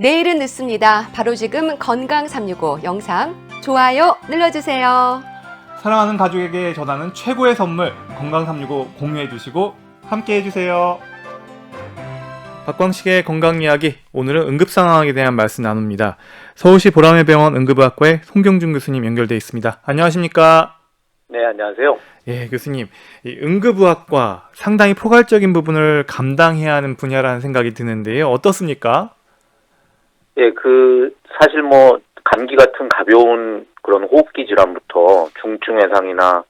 내일은 늦습니다. 바로 지금 건강 365 영상 좋아요 눌러주세요. 사랑하는 가족에게 전하는 최고의 선물 건강365 공유해주시고 함께해주세요. 박광식의 건강이야기, 오늘은 응급상황에 대한 말씀 나눕니다. 서울시 보라매 병원 응급의학과의 송경준 교수님 연결돼 있습니다. 안녕하십니까? 네, 안녕하세요. 예, 교수님, 이 응급의학과 상당히 포괄적인 부분을 감당해야 하는 분야라는 생각이 드는데요. 어떻습니까? 예, 사실 감기 같은 가벼운 그런 호흡기 질환부터 중증 외상이나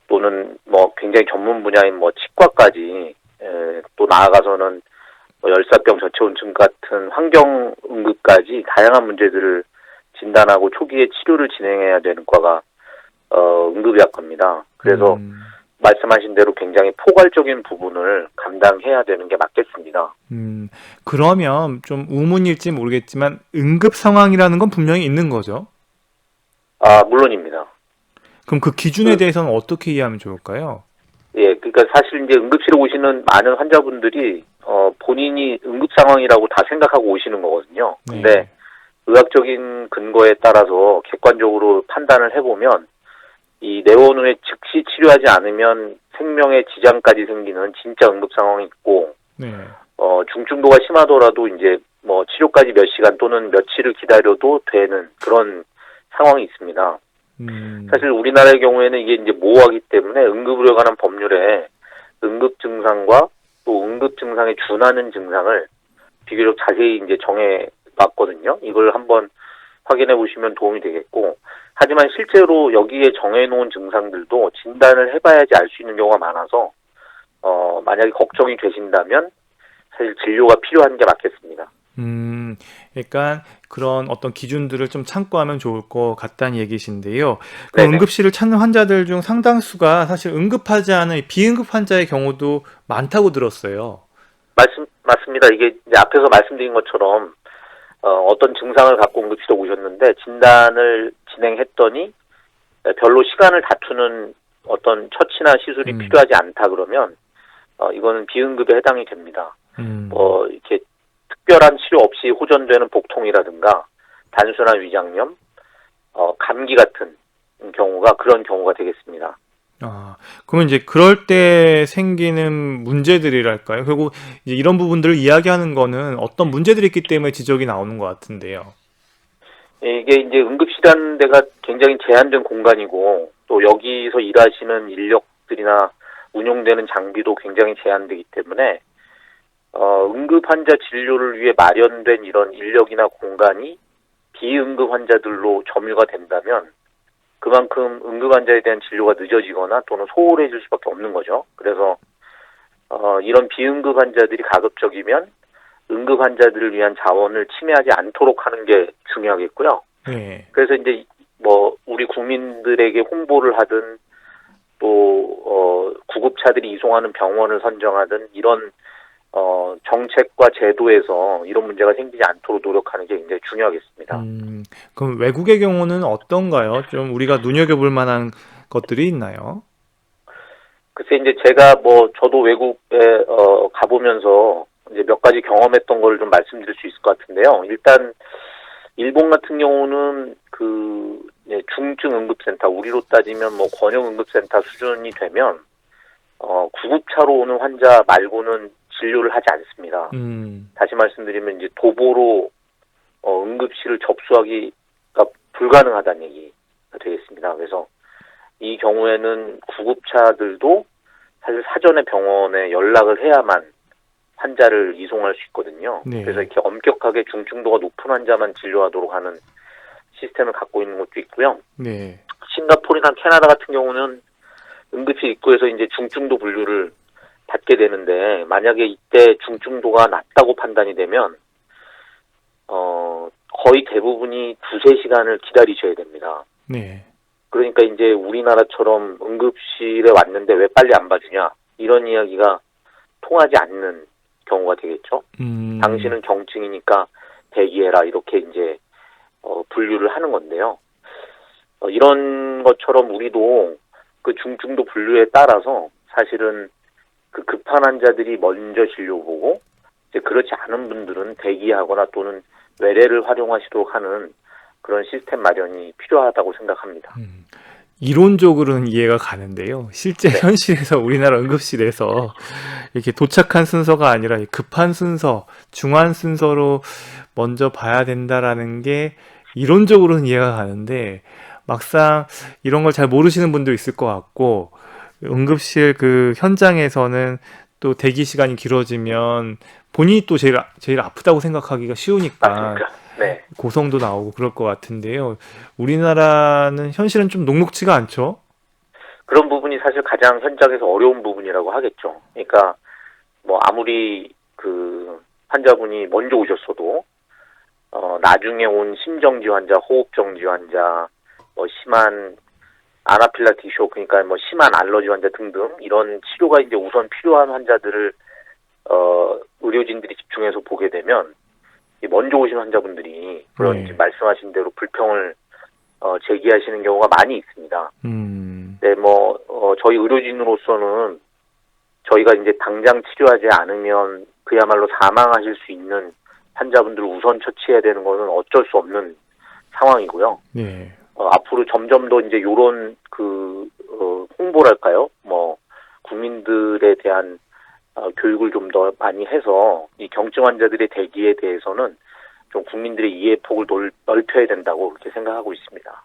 또는 굉장히 전문 분야인 치과까지, 또 나아가서는 열사병 저체온증 같은 환경 응급까지 다양한 문제들을 진단하고 초기에 치료를 진행해야 되는 과가, 응급의학과입니다. 그래서 말씀하신 대로 굉장히 포괄적인 부분을 감당해야 되는 게 맞겠습니다. 그러면 좀 우문일지 모르겠지만 응급 상황이라는 건 분명히 있는 거죠? 아, 물론입니다. 그럼 그 기준에 대해서는 어떻게 이해하면 좋을까요? 예, 그러니까 사실 이제 응급실에 오시는 많은 환자분들이 본인이 응급 상황이라고 다 생각하고 오시는 거거든요. 근데 네. 의학적인 근거에 따라서 객관적으로 판단을 해보면 이 내원 후에 즉시 치료하지 않으면 생명에 지장까지 생기는 진짜 응급 상황이 있고, 네. 중증도가 심하더라도 이제 치료까지 몇 시간 또는 며칠을 기다려도 되는 그런 상황이 있습니다. 사실 우리나라의 경우에는 이게 이제 모호하기 때문에 응급의료에 관한 법률에 응급 증상과 또 응급 증상에 준하는 증상을 비교적 자세히 이제 정해놨거든요. 이걸 한번 확인해 보시면 도움이 되겠고, 하지만 실제로 여기에 정해놓은 증상들도 진단을 해봐야지 알 수 있는 경우가 많아서 만약에 걱정이 되신다면 사실 진료가 필요한 게 맞겠습니다. 그러니까 그런 어떤 기준들을 좀 참고하면 좋을 것 같다는 얘기신데요. 그럼 네네. 응급실을 찾는 환자들 중 상당수가 사실 응급하지 않은 비응급 환자의 경우도 많다고 들었어요. 맞습니다. 이게 이제 앞에서 말씀드린 것처럼 어떤 증상을 갖고 응급실에 오셨는데 진단을 진행했더니 별로 시간을 다투는 어떤 처치나 시술이 필요하지 않다 그러면 이거는 비응급에 해당이 됩니다. 이렇게 특별한 치료 없이 호전되는 복통이라든가 단순한 위장염, 감기 같은 경우가 그런 경우가 되겠습니다. 그러면 이제 그럴 때 생기는 문제들이랄까요? 결국 이제 이런 부분들을 이야기하는 거는 어떤 문제들이 있기 때문에 지적이 나오는 것 같은데요. 이게 이제 응급실이라는 데가 굉장히 제한된 공간이고 또 여기서 일하시는 인력들이나 운용되는 장비도 굉장히 제한되기 때문에 응급 환자 진료를 위해 마련된 이런 인력이나 공간이 비응급 환자들로 점유가 된다면 그만큼 응급 환자에 대한 진료가 늦어지거나 또는 소홀해질 수밖에 없는 거죠. 그래서 이런 비응급 환자들이 가급적이면 응급 환자들을 위한 자원을 침해하지 않도록 하는 게 중요하겠고요. 네. 그래서 이제 우리 국민들에게 홍보를 하든 또 구급차들이 이송하는 병원을 선정하든 이런 정책과 제도에서 이런 문제가 생기지 않도록 노력하는 게 굉장히 중요하겠습니다. 그럼 외국의 경우는 어떤가요? 좀 우리가 눈여겨볼 만한 것들이 있나요? 글쎄 이제 제가 저도 외국에 가보면서 이제 몇 가지 경험했던 거를 좀 말씀드릴 수 있을 것 같은데요. 일단 일본 같은 경우는 중증 응급센터, 우리로 따지면 권역 응급센터 수준이 되면 구급차로 오는 환자 말고는 진료를 하지 않습니다. 다시 말씀드리면 이제 도보로 응급실을 접수하기가 불가능하다는 얘기가 되겠습니다. 그래서 이 경우에는 구급차들도 사실 사전에 병원에 연락을 해야만 환자를 이송할 수 있거든요. 네. 그래서 이렇게 엄격하게 중증도가 높은 환자만 진료하도록 하는 시스템을 갖고 있는 것도 있고요. 네. 싱가포르나 캐나다 같은 경우는 응급실 입구에서 이제 중증도 분류를 받게 되는데 만약에 이때 중증도가 낮다고 판단이 되면 거의 대부분이 2-3시간을 기다리셔야 됩니다. 네. 그러니까 이제 우리나라처럼 응급실에 왔는데 왜 빨리 안 봐주냐 이런 이야기가 통하지 않는 경우가 되겠죠. 당신은 경증이니까 대기해라 이렇게 이제 분류를 하는 건데요. 이런 것처럼 우리도 그 중증도 분류에 따라서 사실은 그 급한 환자들이 먼저 진료 보고 이제 그렇지 않은 분들은 대기하거나 또는 외래를 활용하시도록 하는 그런 시스템 마련이 필요하다고 생각합니다. 이론적으로는 이해가 가는데요. 실제 네. 현실에서 우리나라 응급실에서 이렇게 도착한 순서가 아니라 급한 순서, 중한 순서로 먼저 봐야 된다라는 게 이론적으로는 이해가 가는데 막상 이런 걸 잘 모르시는 분도 있을 것 같고 응급실 그 현장에서는 또 대기 시간이 길어지면 본인이 또 제일 아프다고 생각하기가 쉬우니까 맞습니까? 네. 고성도 나오고 그럴 것 같은데요. 우리나라는 현실은 좀 녹록지가 않죠? 그런 부분이 사실 가장 현장에서 어려운 부분이라고 하겠죠. 그러니까 뭐 아무리 그 환자분이 먼저 오셨어도 나중에 온 심정지 환자, 호흡정지 환자, 뭐 심한 아나필락틱 쇼, 그러니까 뭐 심한 알러지 환자 등등 이런 치료가 이제 우선 필요한 환자들을 의료진들이 집중해서 보게 되면 이 먼저 오신 환자분들이 그런 네. 지금 말씀하신 대로 불평을 제기하시는 경우가 많이 있습니다. 네, 뭐 저희 의료진으로서는 저희가 이제 당장 치료하지 않으면 그야말로 사망하실 수 있는 환자분들을 우선 처치해야 되는 것은 어쩔 수 없는 상황이고요. 네. 앞으로 점점 더 이제 요런 홍보랄까요? 뭐 국민들에 대한 교육을 좀 더 많이 해서 이 경증 환자들의 대기에 대해서는 좀 국민들의 이해 폭을 넓혀야 된다고 그렇게 생각하고 있습니다.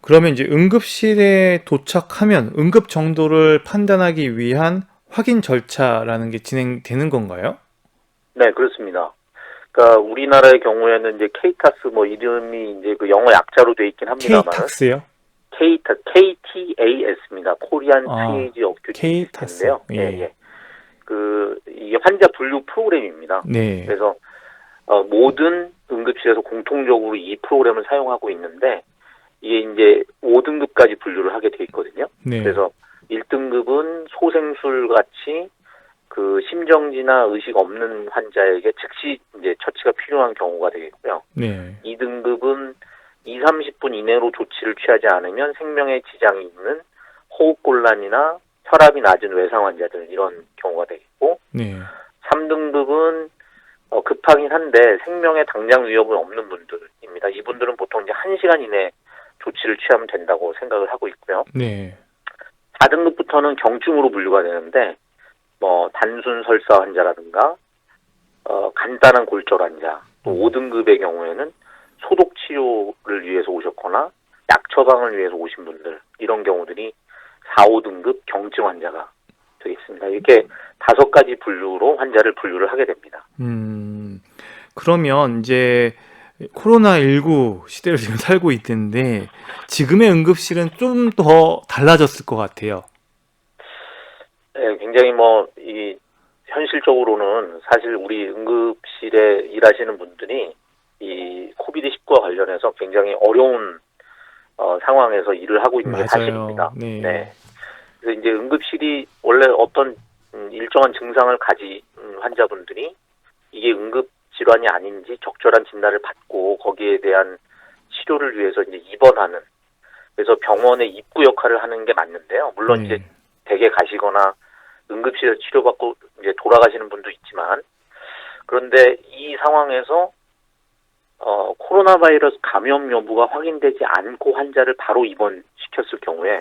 그러면 이제 응급실에 도착하면 응급 정도를 판단하기 위한 확인 절차라는 게 진행되는 건가요? 네, 그렇습니다. 그러니까 우리나라의 경우에는 이제 케이타스 뭐 이름이 이제 그 영어 약자로 돼 있긴 합니다만 K탁스요? KTAS입니다. 코리안 트레이지 어큐트 K탁스. 시스템인데요. 예. 이게 환자 분류 프로그램입니다. 네. 그래서 모든 응급실에서 공통적으로 이 프로그램을 사용하고 있는데 이게 이제 5등급까지 분류를 하게 돼 있거든요. 네. 그래서 1등급은 소생술 같이 그 심정지나 의식 없는 환자에게 즉시 이제 처치가 필요한 경우가 되겠고요. 네. 2등급은 2, 30분 이내로 조치를 취하지 않으면 생명에 지장이 있는 호흡곤란이나 혈압이 낮은 외상 환자들 이런 경우가 되겠고, 네. 3등급은 급하긴 한데 생명에 당장 위협은 없는 분들입니다. 이분들은 보통 이제 1시간 이내 조치를 취하면 된다고 생각을 하고 있고요. 네. 4등급부터는 경증으로 분류가 되는데 뭐 단순 설사 환자라든가 간단한 골절 환자, 또 5등급의 경우에는 소독 치료를 위해서 오셨거나 약 처방을 위해서 오신 분들 이런 경우들이 4, 5등급 경증 환자가 되겠습니다. 이렇게 5가지 분류로 환자를 분류를 하게 됩니다. 그러면 이제 코로나19 시대를 지금 살고 있는데 지금의 응급실은 좀 더 달라졌을 것 같아요. 네, 굉장히 이 현실적으로는 사실 우리 응급실에 일하시는 분들이 이 코비드19와 관련해서 굉장히 어려운 상황에서 일을 하고 있는 게 맞아요. 사실입니다. 네. 그래서 이제 응급실이 원래 어떤 일정한 증상을 가진 환자분들이 이게 응급 질환이 아닌지 적절한 진단을 받고 거기에 대한 치료를 위해서 이제 입원하는, 그래서 병원의 입구 역할을 하는 게 맞는데요. 물론 이제 댁에 가시거나 응급실에서 치료받고 이제 돌아가시는 분도 있지만, 그런데 이 상황에서 코로나 바이러스 감염 여부가 확인되지 않고 환자를 바로 입원시켰을 경우에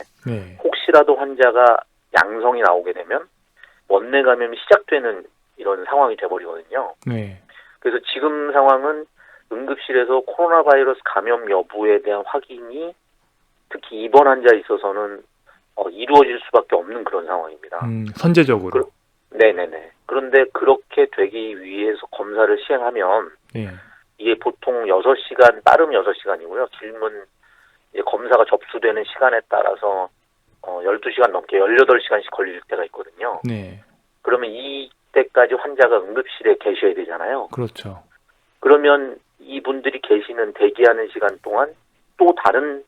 혹시라도 환자가 양성이 나오게 되면 원내 감염이 시작되는 이런 상황이 돼버리거든요. 그래서 지금 상황은 응급실에서 코로나 바이러스 감염 여부에 대한 확인이 특히 입원 환자에 있어서는 이루어질 수밖에 없는 그런 상황입니다. 선제적으로. 네네네. 그런데 그렇게 되기 위해서 검사를 시행하면 이게 보통 6시간, 빠르면 6시간이고요. 길면 검사가 접수되는 시간에 따라서 12시간 넘게 18시간씩 걸릴 때가 있거든요. 그러면 이때까지 환자가 응급실에 계셔야 되잖아요. 그렇죠. 그러면 이분들이 계시는 대기하는 시간 동안 또 다른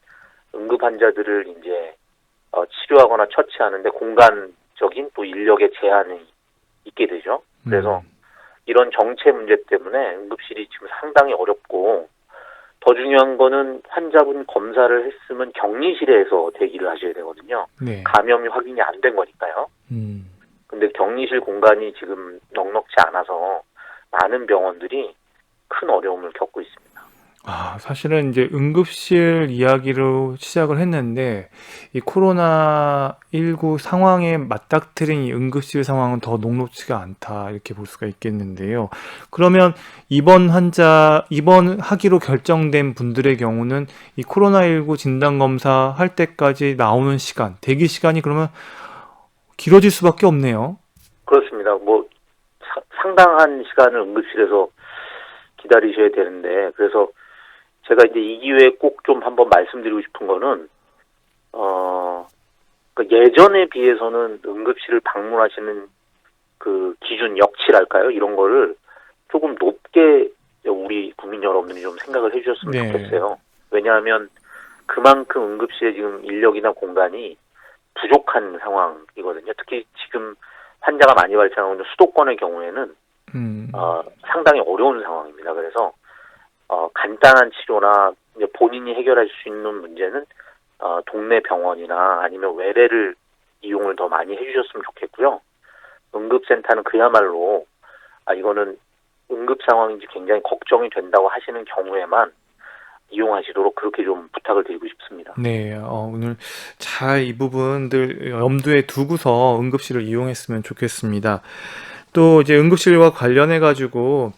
응급 환자들을 이제 치료하거나 처치하는데 공간적인 또 인력의 제한이 있게 되죠. 그래서 이런 정체 문제 때문에 응급실이 지금 상당히 어렵고, 더 중요한 거는 환자분 검사를 했으면 격리실에서 대기를 하셔야 되거든요. 감염이 확인이 안 된 거니까요. 근데 격리실 공간이 지금 넉넉지 않아서 많은 병원들이 큰 어려움을 겪고 있습니다. 사실은 이제 응급실 이야기로 시작을 했는데, 이 코로나19 상황에 맞닥뜨린 이 응급실 상황은 더 녹록지가 않다, 이렇게 볼 수가 있겠는데요. 그러면 입원하기로 결정된 분들의 경우는 이 코로나19 진단검사 할 때까지 나오는 시간, 대기 시간이 그러면 길어질 수밖에 없네요. 그렇습니다. 뭐 상당한 시간을 응급실에서 기다리셔야 되는데, 그래서 제가 이제 이 기회에 꼭 좀 한번 말씀드리고 싶은 거는, 예전에 비해서는 응급실을 방문하시는 그 기준 역치랄까요? 이런 거를 조금 높게 우리 국민 여러분들이 좀 생각을 해주셨으면 네. 좋겠어요. 왜냐하면 그만큼 응급실에 지금 인력이나 공간이 부족한 상황이거든요. 특히 지금 환자가 많이 발생하고 있는 수도권의 경우에는 상당히 어려운 상황입니다. 그래서 간단한 치료나 이제 본인이 해결할 수 있는 문제는 동네 병원이나 아니면 외래를 이용을 더 많이 해주셨으면 좋겠고요. 응급센터는 그야말로 이거는 응급 상황인지 굉장히 걱정이 된다고 하시는 경우에만 이용하시도록 그렇게 좀 부탁을 드리고 싶습니다. 네, 오늘 잘 이 부분들 염두에 두고서 응급실을 이용했으면 좋겠습니다. 또 이제 응급실과 관련해가지고,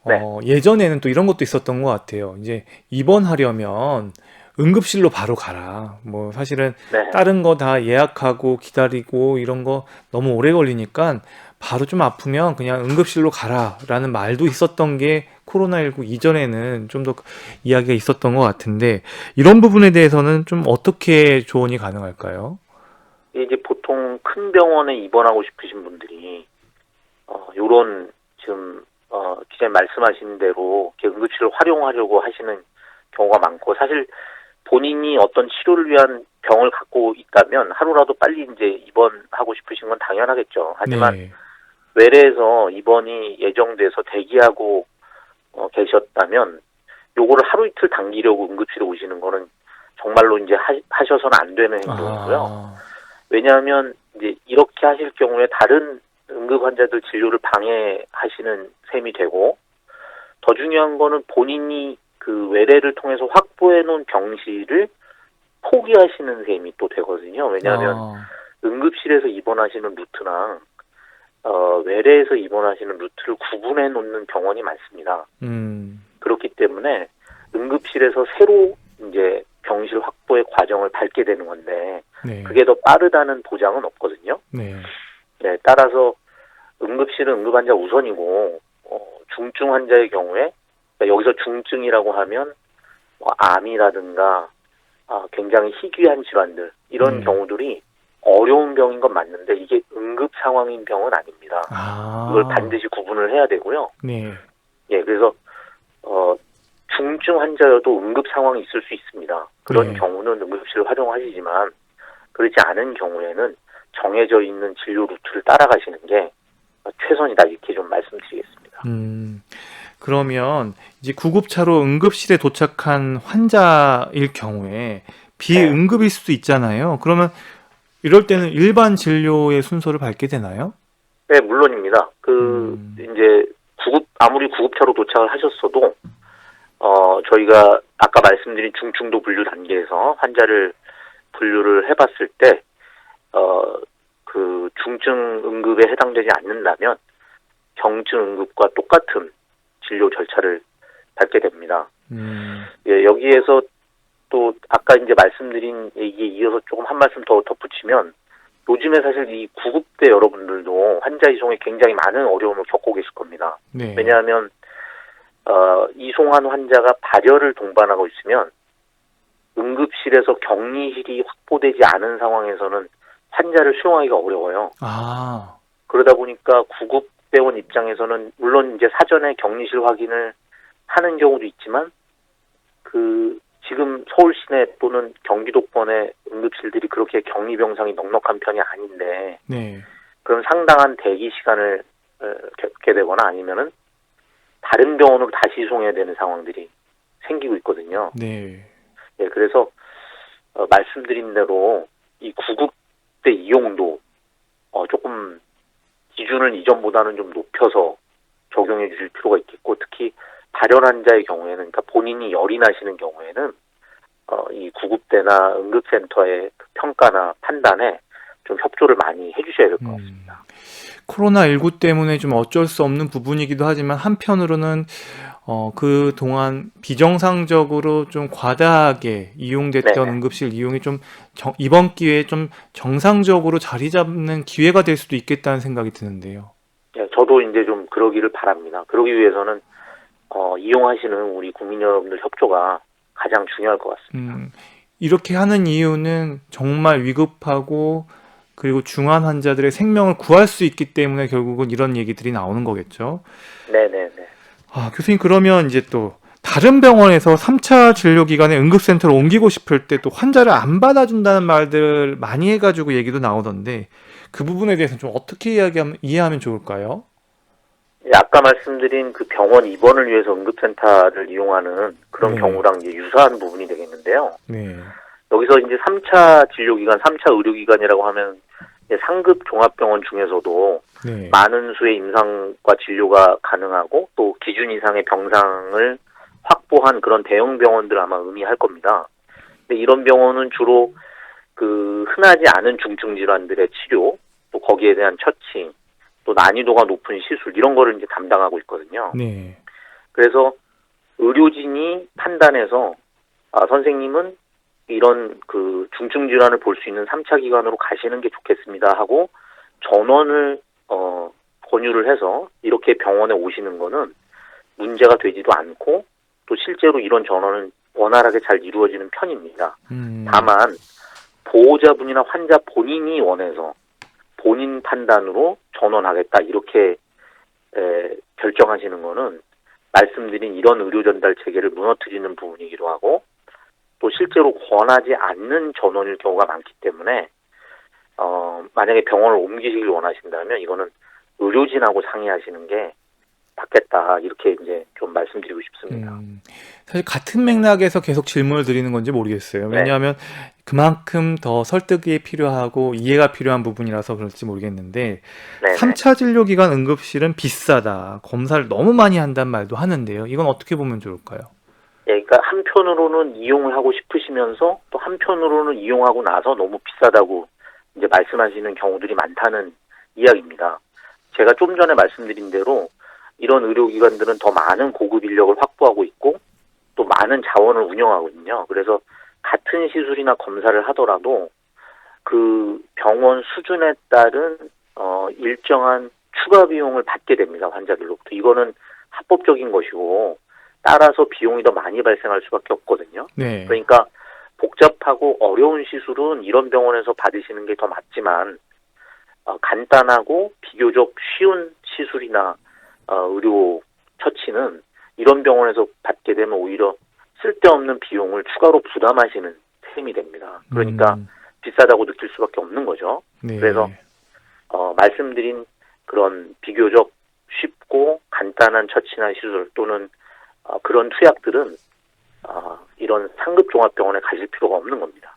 네. 예전에는 또 이런 것도 있었던 것 같아요. 이제 입원하려면 응급실로 바로 가라. 뭐 사실은 네. 다른 거 다 예약하고 기다리고 이런 거 너무 오래 걸리니까 바로 좀 아프면 그냥 응급실로 가라라는 말도 있었던 게 코로나19 이전에는 좀 더 이야기가 있었던 것 같은데, 이런 부분에 대해서는 좀 어떻게 조언이 가능할까요? 이제 보통 큰 병원에 입원하고 싶으신 분들이 요런 지금 기자님 말씀하신 대로 이렇게 응급실을 활용하려고 하시는 경우가 많고, 사실 본인이 어떤 치료를 위한 병을 갖고 있다면 하루라도 빨리 이제 입원하고 싶으신 건 당연하겠죠. 하지만 네. 외래에서 입원이 예정돼서 대기하고 계셨다면 요거를 하루 이틀 당기려고 응급실에 오시는 거는 정말로 이제 하셔서는 안 되는 행동이고요. 왜냐하면 이제 이렇게 하실 경우에 다른 응급 환자들 진료를 방해하시는 셈이 되고, 더 중요한 거는 본인이 그 외래를 통해서 확보해 놓은 병실을 포기하시는 셈이 또 되거든요. 왜냐하면 응급실에서 입원하시는 루트랑 외래에서 입원하시는 루트를 구분해 놓는 병원이 많습니다. 그렇기 때문에 응급실에서 새로 이제 병실 확보의 과정을 밟게 되는 건데, 네. 그게 더 빠르다는 보장은 없거든요. 네. 네, 따라서 응급실은 응급환자 우선이고, 중증 환자의 경우에, 그러니까 여기서 중증이라고 하면 암이라든가 굉장히 희귀한 질환들, 이런 경우들이 어려운 병인 건 맞는데 이게 응급 상황인 병은 아닙니다. 이걸 반드시 구분을 해야 되고요. 네. 예, 그래서 중증 환자여도 응급 상황이 있을 수 있습니다. 그런 네. 경우는 응급실을 활용하시지만, 그렇지 않은 경우에는 정해져 있는 진료 루트를 따라가시는 게 최선이다, 이렇게 좀 말씀드리겠습니다. 그러면 이제 구급차로 응급실에 도착한 환자일 경우에 비응급일 수도 있잖아요. 그러면 이럴 때는 일반 진료의 순서를 밟게 되나요? 네, 물론입니다. 이제 아무리 구급차로 도착을 하셨어도 저희가 아까 말씀드린 중증도 분류 단계에서 환자를 분류를 해봤을 때 그 중증 응급에 해당되지 않는다면 경증 응급과 똑같은 진료 절차를 밟게 됩니다. 예, 여기에서 또 아까 이제 말씀드린 얘기에 이어서 조금 한 말씀 더 덧붙이면, 요즘에 사실 이 구급대 여러분들도 환자 이송에 굉장히 많은 어려움을 겪고 계실 겁니다. 네. 왜냐하면 이송한 환자가 발열을 동반하고 있으면 응급실에서 격리실이 확보되지 않은 상황에서는 환자를 수용하기가 어려워요. 그러다 보니까 구급대원 입장에서는 물론 이제 사전에 격리실 확인을 하는 경우도 있지만, 지금 서울 시내 또는 경기도권의 응급실들이 그렇게 격리 병상이 넉넉한 편이 아닌데, 네. 그럼 상당한 대기 시간을 겪게 되거나 아니면은 다른 병원으로 다시 이송해야 되는 상황들이 생기고 있거든요. 네. 예, 그래서 말씀드린 대로 이 구급대 이용도 조금 기준을 이전보다는 좀 높여서 적용해 주실 필요가 있겠고, 특히 발열 환자의 경우에는, 그러니까 본인이 열이 나시는 경우에는 이 구급대나 응급센터의 그 평가나 판단에 좀 협조를 많이 해주셔야 될 것 같습니다. 코로나19 때문에 좀 어쩔 수 없는 부분이기도 하지만 한편으로는 그동안 비정상적으로 좀 과다하게 이용됐던 네네. 응급실 이용이 좀 이번 기회에 좀 정상적으로 자리 잡는 기회가 될 수도 있겠다는 생각이 드는데요. 예, 저도 이제 좀 그러기를 바랍니다. 그러기 위해서는 이용하시는 우리 국민 여러분들 협조가 가장 중요할 것 같습니다. 이렇게 하는 이유는 정말 위급하고 그리고 중환 환자들의 생명을 구할 수 있기 때문에 결국은 이런 얘기들이 나오는 거겠죠. 네네네. 교수님 그러면 이제 또 다른 병원에서 3차 진료 기간에 응급센터로 옮기고 싶을 때 또 환자를 안 받아준다는 말들 많이 해가지고 얘기도 나오던데 그 부분에 대해서는 좀 어떻게 이해하면 좋을까요? 예, 아까 말씀드린 그 병원 입원을 위해서 응급센터를 이용하는 그런 네. 경우랑 이제 유사한 부분이 되겠는데요. 네. 여기서 이제 3차 진료기관, 3차 의료기관이라고 하면 이제 상급 종합병원 중에서도 네. 많은 수의 임상과 진료가 가능하고 또 기준 이상의 병상을 확보한 그런 대형 병원들 아마 의미할 겁니다. 근데 이런 병원은 주로 그 흔하지 않은 중증 질환들의 치료, 또 거기에 대한 처치, 또 난이도가 높은 시술 이런 거를 이제 담당하고 있거든요. 네. 그래서 의료진이 판단해서 선생님은 이런 그 중증 질환을 볼 수 있는 3차 기관으로 가시는 게 좋겠습니다 하고 전원을 권유를 해서 이렇게 병원에 오시는 거는 문제가 되지도 않고 또 실제로 이런 전원은 원활하게 잘 이루어지는 편입니다. 다만 보호자분이나 환자 본인이 원해서 본인 판단으로 전원하겠다 이렇게 결정하시는 거는 말씀드린 이런 의료 전달 체계를 무너뜨리는 부분이기도 하고 또 실제로 권하지 않는 전원일 경우가 많기 때문에 만약에 병원을 옮기시길 원하신다면 이거는 의료진하고 상의하시는 게 맞겠다 이렇게 이제 좀 말씀드리고 싶습니다. 사실 같은 맥락에서 계속 질문을 드리는 건지 모르겠어요. 네. 왜냐하면 그만큼 더 설득이 필요하고 이해가 필요한 부분이라서 그럴지 모르겠는데 네네. 3차 진료 기간 응급실은 비싸다. 검사를 너무 많이 한다는 말도 하는데요. 이건 어떻게 보면 좋을까요? 예, 그러니까 한편으로는 이용을 하고 싶으시면서 또 한편으로는 이용하고 나서 너무 비싸다고 이제 말씀하시는 경우들이 많다는 이야기입니다. 제가 좀 전에 말씀드린 대로 이런 의료기관들은 더 많은 고급 인력을 확보하고 있고 또 많은 자원을 운영하거든요. 그래서 같은 시술이나 검사를 하더라도 그 병원 수준에 따른 일정한 추가 비용을 받게 됩니다. 환자들로부터. 이거는 합법적인 것이고 따라서 비용이 더 많이 발생할 수밖에 없거든요. 네. 그러니까 복잡하고 어려운 시술은 이런 병원에서 받으시는 게 더 맞지만 간단하고 비교적 쉬운 시술이나 의료 처치는 이런 병원에서 받게 되면 오히려 쓸데없는 비용을 추가로 부담하시는 셈이 됩니다. 그러니까 비싸다고 느낄 수밖에 없는 거죠. 네. 그래서 말씀드린 그런 비교적 쉽고 간단한 처치나 시술 또는 그런 투약들은 이런 상급 종합병원에 가실 필요가 없는 겁니다.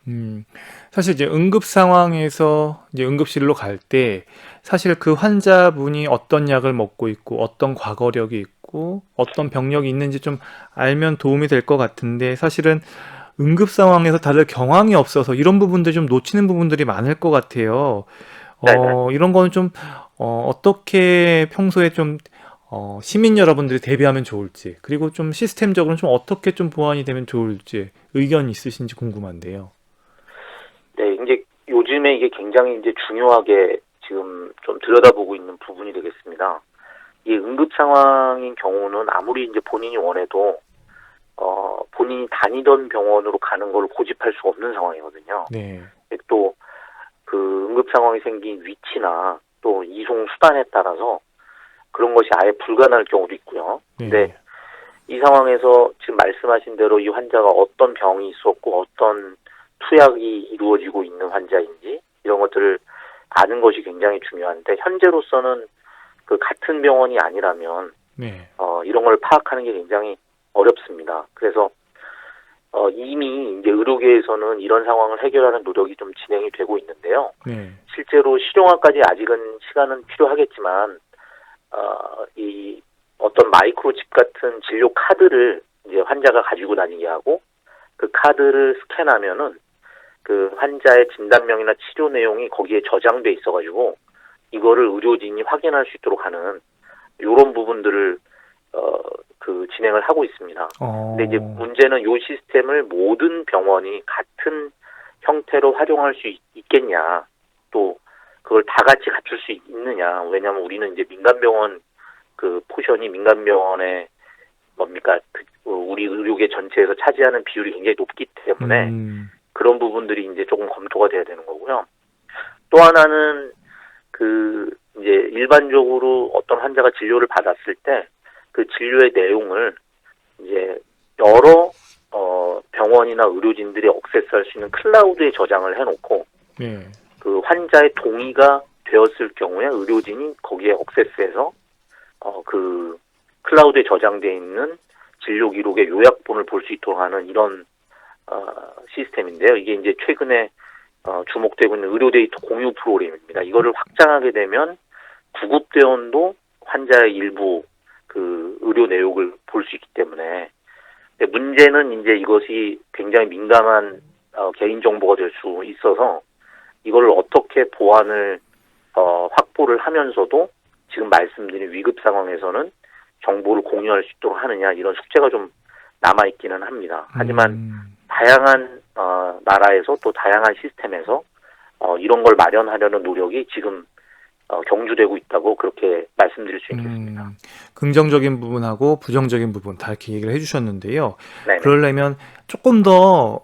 사실 이제 응급 상황에서 이제 응급실로 갈 때 사실 그 환자분이 어떤 약을 먹고 있고 어떤 과거력이 있고 어떤 병력이 있는지 좀 알면 도움이 될 것 같은데 사실은 응급 상황에서 다들 경황이 없어서 이런 부분들 좀 놓치는 부분들이 많을 것 같아요. 이런 거는 좀 어떻게 평소에 좀 시민 여러분들이 대비하면 좋을지 그리고 좀 시스템적으로 좀 어떻게 좀 보완이 되면 좋을지 의견 있으신지 궁금한데요. 네, 이제 요즘에 이게 굉장히 이제 중요하게 지금 좀 들여다보고 있는 부분이 되겠습니다. 이 응급 상황인 경우는 아무리 이제 본인이 원해도 본인이 다니던 병원으로 가는 걸 고집할 수 없는 상황이거든요. 네. 또 그 응급 상황이 생긴 위치나 또 이송 수단에 따라서 그런 것이 아예 불가능할 경우도 있고요. 근데 네. 이 상황에서 지금 말씀하신 대로 이 환자가 어떤 병이 있었고 어떤 투약이 이루어지고 있는 환자인지 이런 것들을 아는 것이 굉장히 중요한데 현재로서는 그 같은 병원이 아니라면 네. 이런 걸 파악하는 게 굉장히 어렵습니다. 그래서 이미 이제 의료계에서는 이런 상황을 해결하는 노력이 좀 진행이 되고 있는데요. 네. 실제로 실용화까지 아직은 시간은 필요하겠지만 이 어떤 마이크로칩 같은 진료 카드를 이제 환자가 가지고 다니게 하고 그 카드를 스캔하면은 그 환자의 진단명이나 치료 내용이 거기에 저장돼 있어가지고 이거를 의료진이 확인할 수 있도록 하는 이런 부분들을 진행을 하고 있습니다. 근데 이제 문제는 이 시스템을 모든 병원이 같은 형태로 활용할 수 있겠냐, 또 그걸 다 같이 갖출 수 있느냐. 왜냐하면 우리는 이제 민간병원 그 포션이 민간병원의 뭡니까 우리 의료계 전체에서 차지하는 비율이 굉장히 높기 때문에 그런 부분들이 이제 조금 검토가 돼야 되는 거고요. 또 하나는 이제 일반적으로 어떤 환자가 진료를 받았을 때 그 진료의 내용을 이제 여러 병원이나 의료진들이 액세스할 수 있는 클라우드에 저장을 해놓고 네. 그 환자의 동의가 되었을 경우에 의료진이 거기에 액세스해서 그 클라우드에 저장되어 있는 진료 기록의 요약본을 볼 수 있도록 하는 이런 시스템인데요. 이게 이제 최근에 주목되고 있는 의료 데이터 공유 프로그램입니다. 이거를 확장하게 되면 구급대원도 환자의 일부 그 의료 내용을 볼 수 있기 때문에, 근데 문제는 이제 이것이 굉장히 민감한 개인 정보가 될 수 있어서 이걸 어떻게 보안을 확보를 하면서도 지금 말씀드린 위급 상황에서는 정보를 공유할 수 있도록 하느냐, 이런 숙제가 좀 남아 있기는 합니다. 하지만 다양한 나라에서 또 다양한 시스템에서 이런 걸 마련하려는 노력이 지금 경주되고 있다고 그렇게 말씀드릴 수 있겠습니다. 긍정적인 부분하고 부정적인 부분 다 이렇게 얘기를 해주셨는데요. 네네. 그러려면 조금 더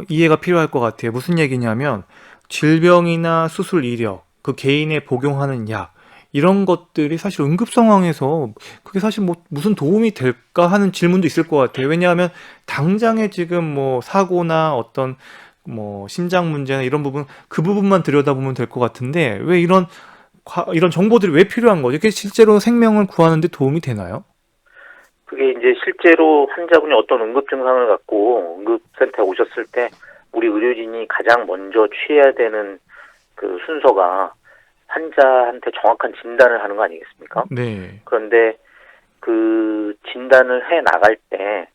이해가 필요할 것 같아요. 무슨 얘기냐면 질병이나 수술 이력, 그 개인에 복용하는 약, 이런 것들이 사실 응급 상황에서 그게 사실 뭐 무슨 도움이 될까 하는 질문도 있을 것 같아요. 왜냐하면 당장에 지금 뭐 사고나 어떤 뭐 심장 문제나 이런 부분, 그 부분만 들여다보면 될 것 같은데 왜 이런 정보들이 왜 필요한 거죠? 이게 실제로 생명을 구하는 데 도움이 되나요? 그게 이제 실제로 환자분이 어떤 응급 증상을 갖고 응급센터에 오셨을 때 우리 의료진이 가장 먼저 취해야 되는 그 순서가 환자한테 정확한 진단을 하는 거 아니겠습니까? 네. 그런데 그 진단을 해 나갈 때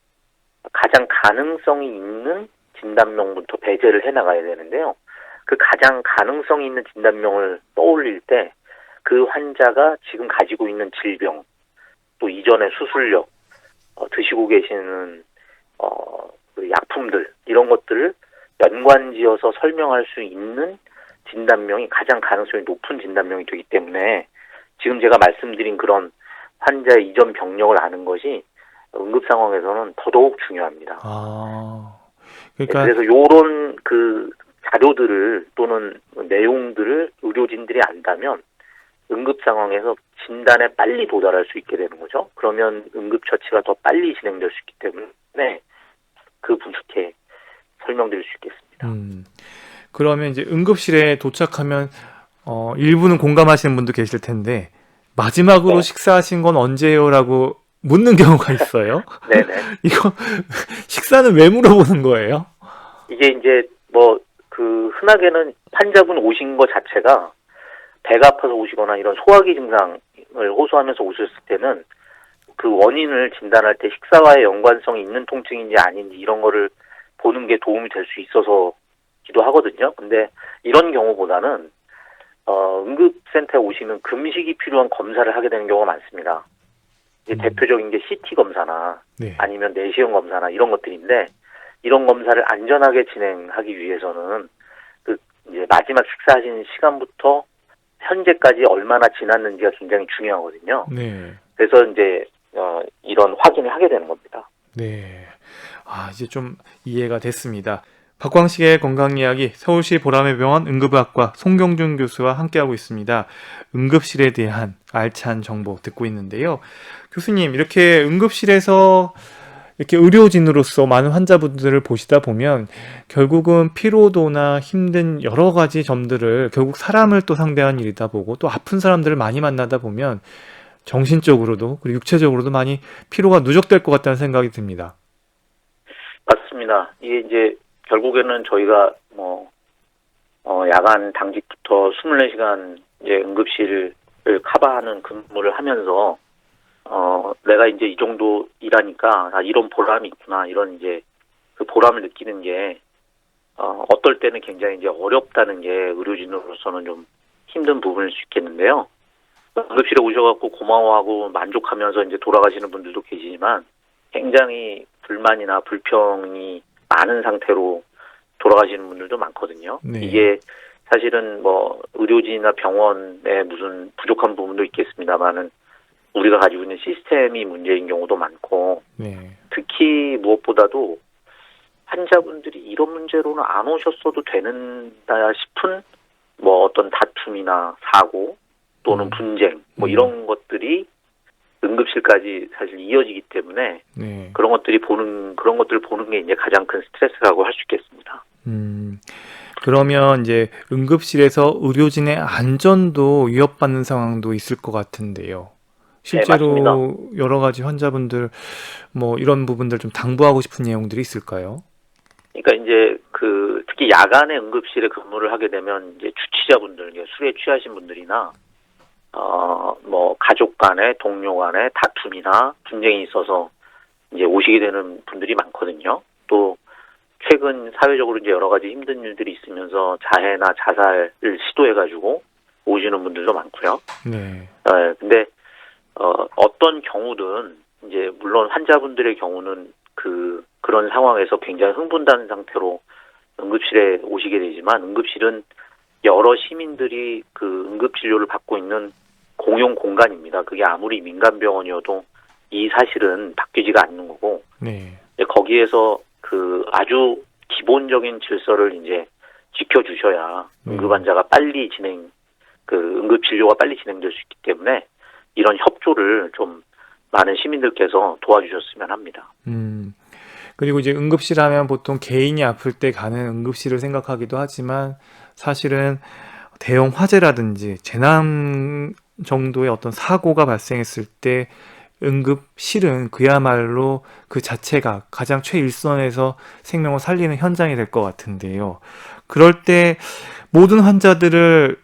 가장 가능성이 있는 진단명부터 배제를 해 나가야 되는데요. 그 가장 가능성이 있는 진단명을 떠올릴 때 그 환자가 지금 가지고 있는 질병, 또 이전의 수술력, 드시고 계시는 그 약품들, 이런 것들을 연관지어서 설명할 수 있는 진단명이 가장 가능성이 높은 진단명이 되기 때문에 지금 제가 말씀드린 그런 환자의 이전 병력을 아는 것이 응급 상황에서는 더더욱 중요합니다. 그러니까 그래서 요런 그 자료들을 또는 내용들을 의료진들이 안다면 응급 상황에서 진단에 빨리 도달할 수 있게 되는 거죠. 그러면 응급 처치가 더 빨리 진행될 수 있기 때문에 그 분석해 설명드릴 수 있겠습니다. 그러면 이제 응급실에 도착하면 일부는 공감하시는 분도 계실 텐데 마지막으로 식사하신 건 언제요라고 묻는 경우가 있어요. 네네. 이거 식사는 왜 물어보는 거예요? 이게 이제 뭐 그 흔하게는 환자분 오신 것 자체가 배가 아파서 오시거나 이런 소화기 증상을 호소하면서 오셨을 때는 그 원인을 진단할 때 식사와의 연관성이 있는 통증인지 아닌지 이런 거를 보는 게 도움이 될 수 있어서기도 하거든요. 근데 이런 경우보다는 응급센터에 오시면 금식이 필요한 검사를 하게 되는 경우가 많습니다. 이제 대표적인 게 CT 검사나 아니면 내시경 검사나 이런 것들인데, 이런 검사를 안전하게 진행하기 위해서는 그 이제 마지막 식사하신 시간부터 현재까지 얼마나 지났는지가 굉장히 중요하거든요. 그래서 이제 이런 확인을 하게 되는 겁니다. 네. 이제 좀 이해가 됐습니다. 박광식의 건강이야기, 서울시 보라매 병원 응급의학과 송경준 교수와 함께하고 있습니다. 응급실에 대한 알찬 정보 듣고 있는데요. 교수님, 이렇게 응급실에서 이렇게 의료진으로서 많은 환자분들을 보시다 보면 결국은 피로도나 힘든 여러 가지 점들을 결국 사람을 또 상대한 일이다 보고, 또 아픈 사람들을 많이 만나다 보면 정신적으로도 그리고 육체적으로도 많이 피로가 누적될 것 같다는 생각이 듭니다. 맞습니다. 이게 이제 결국에는 저희가 야간 당직부터 24시간 이제 응급실을 커버하는 근무를 하면서 내가 이제 이 정도 일하니까, 이런 보람이 있구나, 이런 이제 그 보람을 느끼는 게, 어떨 때는 굉장히 이제 어렵다는 게 의료진으로서는 좀 힘든 부분일 수 있겠는데요. 응급실에 오셔갖고 고마워하고 만족하면서 이제 돌아가시는 분들도 계시지만 굉장히 불만이나 불평이 많은 상태로 돌아가시는 분들도 많거든요. 네. 이게 사실은 뭐 의료진이나 병원에 무슨 부족한 부분도 있겠습니다만은 우리가 가지고 있는 시스템이 문제인 경우도 많고 네. 특히 무엇보다도 환자분들이 이런 문제로는 안 오셨어도 되는다 싶은 뭐 어떤 다툼이나 사고 또는 분쟁 뭐 이런 것들이 응급실까지 사실 이어지기 때문에 네. 그런 것들을 보는 게 이제 가장 큰 스트레스라고 할 수 있겠습니다. 그러면 이제 응급실에서 의료진의 안전도 위협받는 상황도 있을 것 같은데요. 실제로 맞습니다. 여러 가지 환자분들 뭐 이런 부분들 좀 당부하고 싶은 내용들이 있을까요? 그러니까 이제 그 특히 야간에 응급실에 근무를 하게 되면 이제 주치자분들, 이제 술에 취하신 분들이나 뭐 가족 간에 동료 간에 다툼이나 분쟁이 있어서 이제 오시게 되는 분들이 많거든요. 또 최근 사회적으로 이제 여러 가지 힘든 일들이 있으면서 자해나 자살을 시도해가지고 오시는 분들도 많고요. 네. 근데 어떤 경우든 이제 물론 환자분들의 경우는 그런 상황에서 굉장히 흥분된 상태로 응급실에 오시게 되지만 응급실은 여러 시민들이 그 응급진료를 받고 있는 공용 공간입니다. 그게 아무리 민간 병원이어도 이 사실은 바뀌지가 않는 거고 네. 거기에서 그 아주 기본적인 질서를 이제 지켜주셔야 응급 환자가 빨리 응급 진료가 빨리 진행될 수 있기 때문에 이런 협조를 좀 많은 시민들께서 도와주셨으면 합니다. 그리고 이제 응급실 하면 보통 개인이 아플 때 가는 응급실을 생각하기도 하지만 사실은 대형 화재라든지 재난 정도의 어떤 사고가 발생했을 때 응급실은 그야말로 그 자체가 가장 최일선에서 생명을 살리는 현장이 될 것 같은데요. 그럴 때 모든 환자들을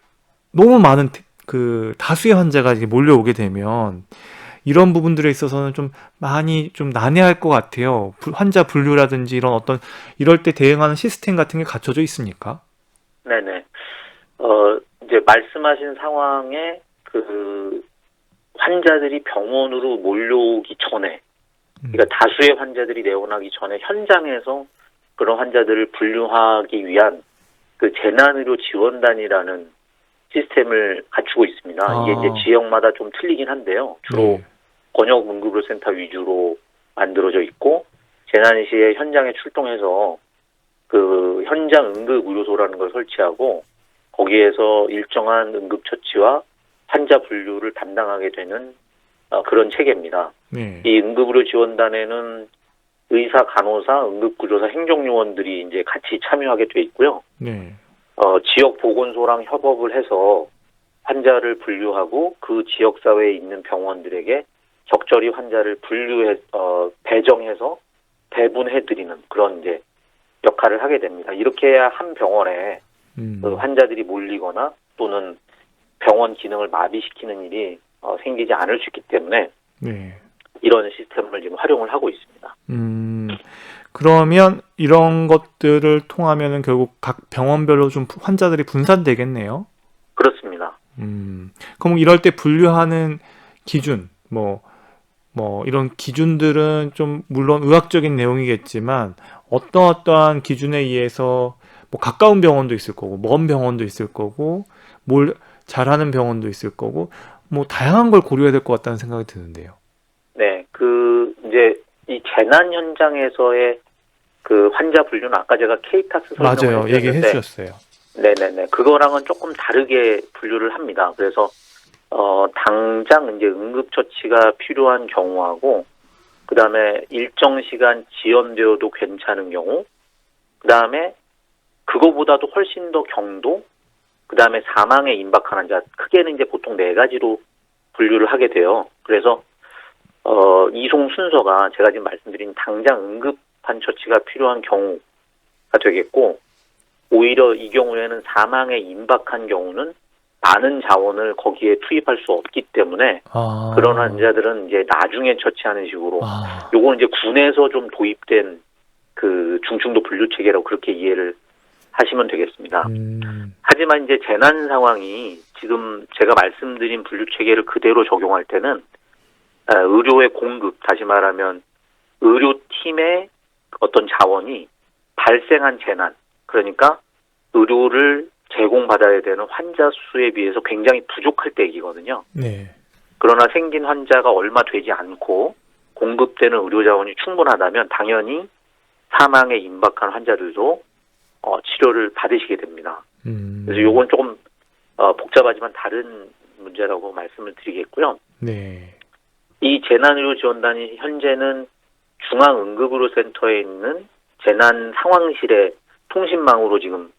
너무 많은 그 다수의 환자가 이제 몰려오게 되면 이런 부분들에 있어서는 좀 많이 좀 난해할 것 같아요. 환자 분류라든지 이럴 때 대응하는 시스템 같은 게 갖춰져 있습니까? 네네. 이제 말씀하신 상황에 그 환자들이 병원으로 몰려오기 전에, 그러니까 다수의 환자들이 내원하기 전에 현장에서 그런 환자들을 분류하기 위한 그 재난의료 지원단이라는 시스템을 갖추고 있습니다. 이게 이제 지역마다 좀 틀리긴 한데요. 주로 권역 응급의료센터 위주로 만들어져 있고 재난 시에 현장에 출동해서 그 현장 응급 의료소라는 걸 설치하고 거기에서 일정한 응급 처치와 환자 분류를 담당하게 되는 그런 체계입니다. 네. 이 응급의료 지원단에는 의사, 간호사, 응급구조사, 행정요원들이 이제 같이 참여하게 돼 있고요. 네. 지역 보건소랑 협업을 해서 환자를 분류하고 그 지역 사회에 있는 병원들에게 적절히 환자를 배정해서 배분해드리는 그런 이제 역할을 하게 됩니다. 이렇게 해야 한 병원에 그 환자들이 몰리거나 또는 병원 기능을 마비시키는 일이 생기지 않을 수 있기 때문에 네. 이런 시스템을 지금 활용을 하고 있습니다. 그러면 이런 것들을 통하면은 결국 각 병원별로 좀 환자들이 분산되겠네요. 그렇습니다. 그럼 이럴 때 분류하는 기준, 뭐 이런 기준들은 좀 물론 의학적인 내용이겠지만 어떠한 기준에 의해서 뭐 가까운 병원도 있을 거고 먼 병원도 있을 거고 뭘 잘하는 병원도 있을 거고 뭐 다양한 걸 고려해야 될 것 같다는 생각이 드는데요. 네, 이제 이 재난 현장에서의 그 환자 분류는 아까 제가 케이타스 설명을 맞아요, 얘기해 주셨어요. 네네네, 그거랑은 조금 다르게 분류를 합니다. 그래서 당장 이제 응급처치가 필요한 경우하고, 그 다음에 일정 시간 지연되어도 괜찮은 경우, 그 다음에 그거보다도 훨씬 더 경도, 그 다음에 사망에 임박한 환자, 크게는 이제 보통 4가지로 분류를 하게 돼요. 그래서, 이송 순서가 제가 지금 말씀드린 당장 응급한 처치가 필요한 경우가 되겠고, 오히려 이 경우에는 사망에 임박한 경우는 많은 자원을 거기에 투입할 수 없기 때문에 아. 그런 환자들은 이제 나중에 처치하는 식으로 아. 요거는 이제 군에서 좀 도입된 그 중증도 분류 체계라고 그렇게 이해를 하시면 되겠습니다. 하지만 이제 재난 상황이 지금 제가 말씀드린 분류 체계를 그대로 적용할 때는 의료의 공급, 다시 말하면 의료팀의 어떤 자원이 발생한 재난, 그러니까 의료를 제공받아야 되는 환자 수에 비해서 굉장히 부족할 때이거든요. 네. 그러나 생긴 환자가 얼마 되지 않고 공급되는 의료 자원이 충분하다면 당연히 사망에 임박한 환자들도 치료를 받으시게 됩니다. 그래서 이건 조금 복잡하지만 다른 문제라고 말씀을 드리겠고요. 네. 이 재난의료지원단이 현재는 중앙응급의료센터에 있는 재난 상황실의 통신망으로 지금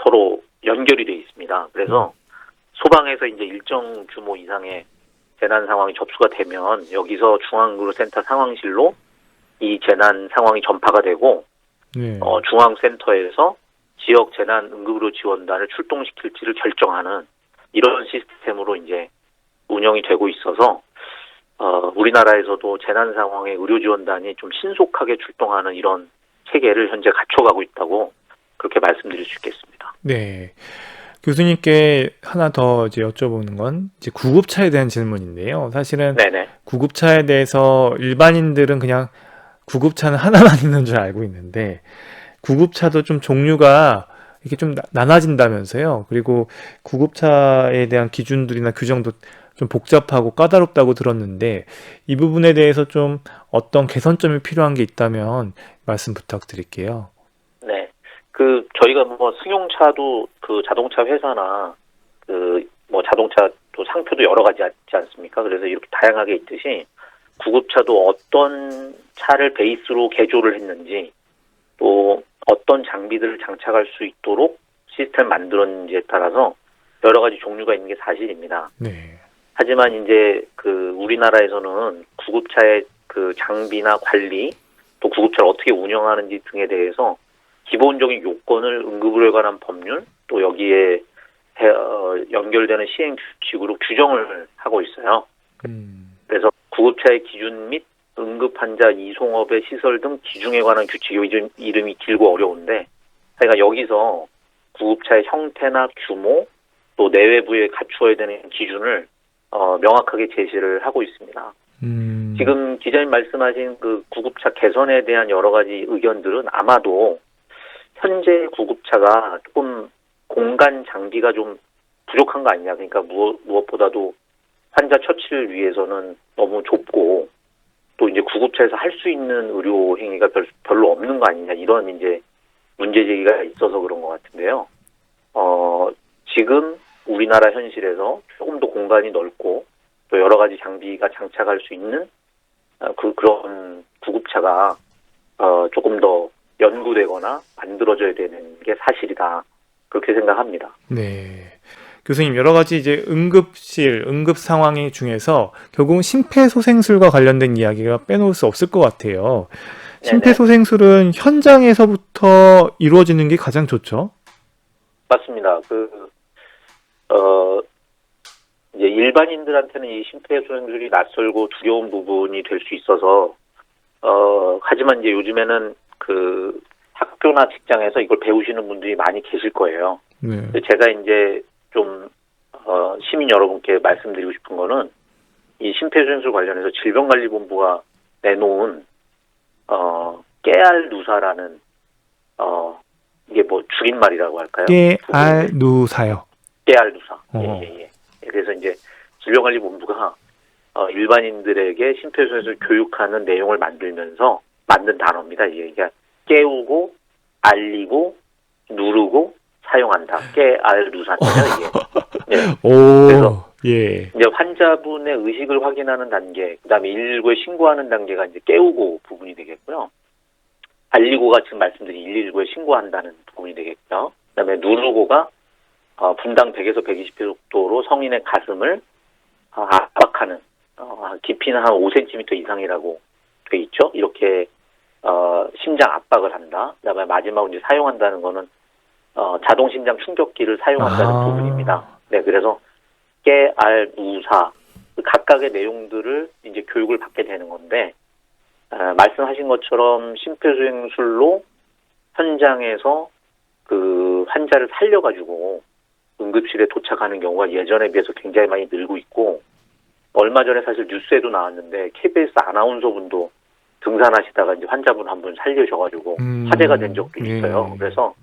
서로 연결이 되어 있습니다. 그래서 소방에서 이제 일정 규모 이상의 재난 상황이 접수가 되면 여기서 중앙응급의료센터 상황실로 이 재난 상황이 전파가 되고 네. 중앙센터에서 지역 재난응급의료 지원단을 출동시킬지를 결정하는 이런 시스템으로 이제 운영이 되고 있어서 우리나라에서도 재난 상황에 의료 지원단이 좀 신속하게 출동하는 이런 체계를 현재 갖춰가고 있다고 그렇게 말씀드릴 수 있겠습니다. 네. 교수님께 하나 더 이제 여쭤보는 건 이제 구급차에 대한 질문인데요. 사실은 네네. 구급차에 대해서 일반인들은 그냥 구급차는 하나만 있는 줄 알고 있는데 구급차도 좀 종류가 이렇게 좀 나눠진다면서요. 그리고 구급차에 대한 기준들이나 규정도 좀 복잡하고 까다롭다고 들었는데 이 부분에 대해서 좀 어떤 개선점이 필요한 게 있다면 말씀 부탁드릴게요. 네. 저희가 뭐 승용차도 그 자동차 회사나 뭐 자동차 또 상표도 여러 가지 있지 않습니까? 그래서 이렇게 다양하게 있듯이 구급차도 어떤 차를 베이스로 개조를 했는지 또 어떤 장비들을 장착할 수 있도록 시스템을 만들었는지에 따라서 여러 가지 종류가 있는 게 사실입니다. 네. 하지만 이제 우리나라에서는 구급차의 그 장비나 관리 또 구급차를 어떻게 운영하는지 등에 대해서 기본적인 요건을 응급의료에 관한 법률 또 여기에 연결되는 시행 규칙으로 규정을 하고 있어요. 그래서 구급차의 기준 및 응급환자 이송업의 시설 등 기준에 관한 규칙, 이름이 길고 어려운데 그러니까 여기서 구급차의 형태나 규모 또 내외부에 갖추어야 되는 기준을 명확하게 제시를 하고 있습니다. 지금 기자님 말씀하신 그 구급차 개선에 대한 여러 가지 의견들은 아마도 현재 구급차가 조금 공간 장비가 좀 부족한 거 아니냐. 그러니까 무엇보다도 환자 처치를 위해서는 너무 좁고 또 이제 구급차에서 할 수 있는 의료 행위가 별로 없는 거 아니냐. 이런 이제 문제 제기가 있어서 그런 것 같은데요. 지금 우리나라 현실에서 조금 더 공간이 넓고 또 여러 가지 장비가 장착할 수 있는 그런 구급차가 조금 더 연구되거나 만들어져야 되는 게 사실이다. 그렇게 생각합니다. 네. 교수님, 여러 가지 이제 응급실, 응급 상황 중에서 결국은 심폐소생술과 관련된 이야기가 빼놓을 수 없을 것 같아요. 심폐소생술은 현장에서부터 이루어지는 게 가장 좋죠? 맞습니다. 이제 일반인들한테는 이 심폐소생술이 낯설고 두려운 부분이 될 수 있어서, 하지만 이제 요즘에는 학교나 직장에서 이걸 배우시는 분들이 많이 계실 거예요. 네. 제가 이제 좀, 시민 여러분께 말씀드리고 싶은 거는 이 심폐소생술 관련해서 질병관리본부가 내놓은, 깨알누사라는, 이게 뭐 줄임말이라고 할까요? 깨알누사요. 깨알누사. 예. 그래서 이제 질병관리본부가 일반인들에게 심폐소생술 교육하는 내용을 만들면서 만든 단어입니다. 이게 그러니까 깨우고 알리고 누르고 사용한다. 깨알누사인데요. 이게. 네. 오. 그래서 예. 이제 환자분의 의식을 확인하는 단계, 그다음에 119에 신고하는 단계가 이제 깨우고 부분이 되겠고요. 알리고가 지금 말씀드린 119에 신고한다는 부분이 되겠고요. 그다음에 누르고가 분당 100에서 120회 속도로 성인의 가슴을 압박하는 깊이는 한 5cm 이상이라고 돼 있죠. 이렇게 심장 압박을 한다. 그다음에 마지막으로 이제 사용한다는 거는 자동 심장 충격기를 사용한다는 부분입니다. 네, 그래서 깨, 알, 우, 사 그 각각의 내용들을 이제 교육을 받게 되는 건데 말씀하신 것처럼 심폐소생술로 현장에서 그 환자를 살려가지고 응급실에 도착하는 경우가 예전에 비해서 굉장히 많이 늘고 있고 얼마 전에 사실 뉴스에도 나왔는데 KBS 아나운서분도 등산하시다가 이제 환자분 한 분 살려셔가지고 화제가 된 적도 있어요. 네. 그래서